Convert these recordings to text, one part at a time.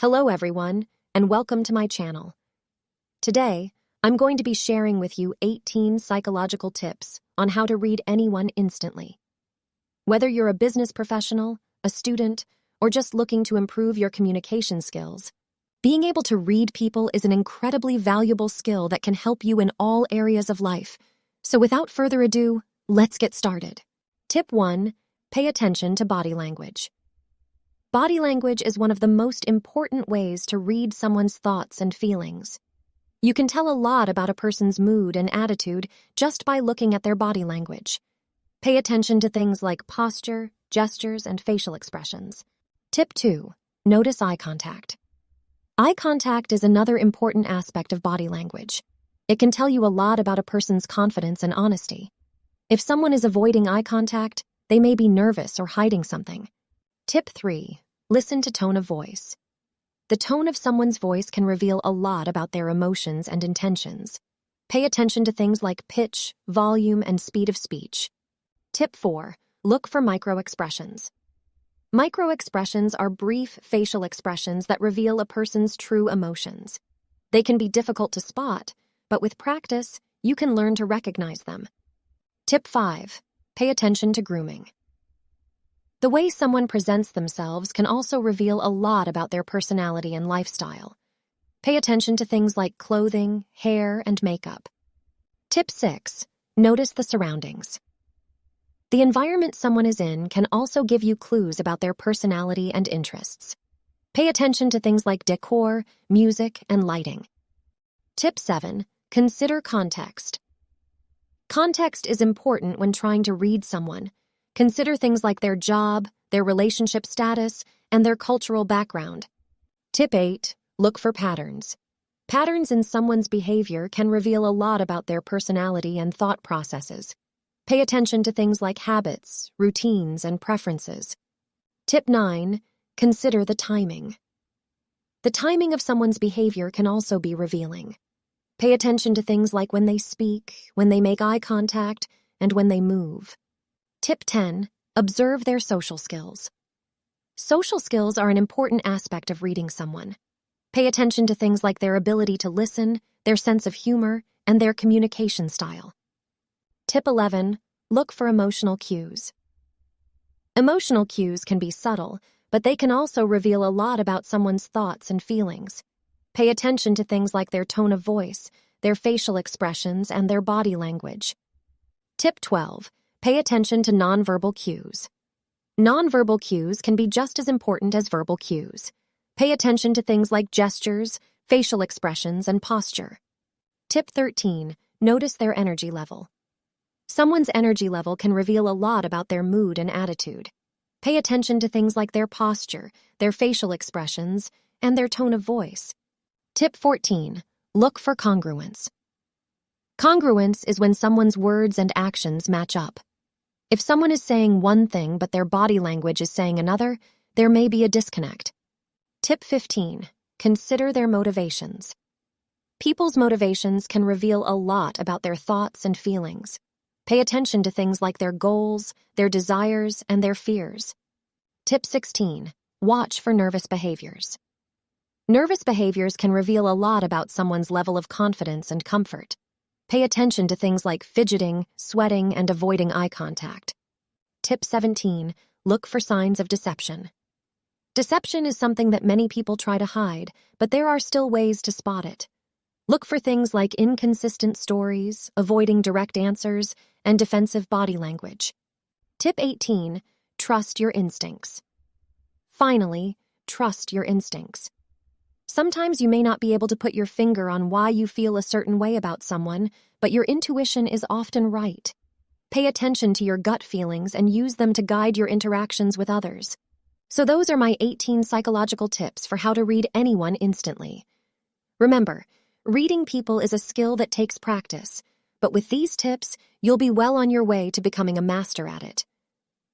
Hello everyone, and welcome to my channel. Today, I'm going to be sharing with you 18 psychological tips on how to read anyone instantly. Whether you're a business professional, a student, or just looking to improve your communication skills, being able to read people is an incredibly valuable skill that can help you in all areas of life. So without further ado, let's get started. Tip 1. Pay attention to body language. Body language is one of the most important ways to read someone's thoughts and feelings. You can tell a lot about a person's mood and attitude just by looking at their body language. Pay attention to things like posture, gestures, and facial expressions. Tip 2. Notice eye contact. Eye contact is another important aspect of body language. It can tell you a lot about a person's confidence and honesty. If someone is avoiding eye contact, they may be nervous or hiding something. Tip 3. Listen to tone of voice. The tone of someone's voice can reveal a lot about their emotions and intentions. Pay attention to things like pitch, volume, and speed of speech. Tip 4. Look for micro-expressions. Micro-expressions are brief facial expressions that reveal a person's true emotions. They can be difficult to spot, but with practice, you can learn to recognize them. Tip 5. Pay attention to grooming. The way someone presents themselves can also reveal a lot about their personality and lifestyle. Pay attention to things like clothing, hair, and makeup. Tip 6. Notice the surroundings. The environment someone is in can also give you clues about their personality and interests. Pay attention to things like decor, music, and lighting. Tip 7. Consider context. Context is important when trying to read someone. Consider things like their job, their relationship status, and their cultural background. Tip 8. Look for patterns. Patterns in someone's behavior can reveal a lot about their personality and thought processes. Pay attention to things like habits, routines, and preferences. Tip 9. Consider the timing. The timing of someone's behavior can also be revealing. Pay attention to things like when they speak, when they make eye contact, and when they move. Tip 10. Observe their social skills. Social skills are an important aspect of reading someone. Pay attention to things like their ability to listen, their sense of humor, and their communication style. Tip 11. Look for emotional cues. Emotional cues can be subtle, but they can also reveal a lot about someone's thoughts and feelings. Pay attention to things like their tone of voice, their facial expressions, and their body language. Tip 12. Pay attention to nonverbal cues. Nonverbal cues can be just as important as verbal cues. Pay attention to things like gestures, facial expressions, and posture. Tip 13. Notice their energy level. Someone's energy level can reveal a lot about their mood and attitude. Pay attention to things like their posture, their facial expressions, and their tone of voice. Tip 14. Look for congruence. Congruence is when someone's words and actions match up. If someone is saying one thing but their body language is saying another, there may be a disconnect. Tip 15. Consider their motivations. People's motivations can reveal a lot about their thoughts and feelings. Pay attention to things like their goals, their desires, and their fears. Tip 16. Watch for nervous behaviors. Nervous behaviors can reveal a lot about someone's level of confidence and comfort. Pay attention to things like fidgeting, sweating, and avoiding eye contact. Tip 17. Look for signs of deception. Deception is something that many people try to hide, but there are still ways to spot it. Look for things like inconsistent stories, avoiding direct answers, and defensive body language. Tip 18. Trust your instincts. Finally, trust your instincts. Sometimes you may not be able to put your finger on why you feel a certain way about someone, but your intuition is often right. Pay attention to your gut feelings and use them to guide your interactions with others. So those are my 18 psychological tips for how to read anyone instantly. Remember, reading people is a skill that takes practice, but with these tips, you'll be well on your way to becoming a master at it.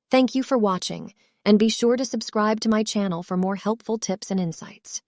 Thank you for watching, and be sure to subscribe to my channel for more helpful tips and insights.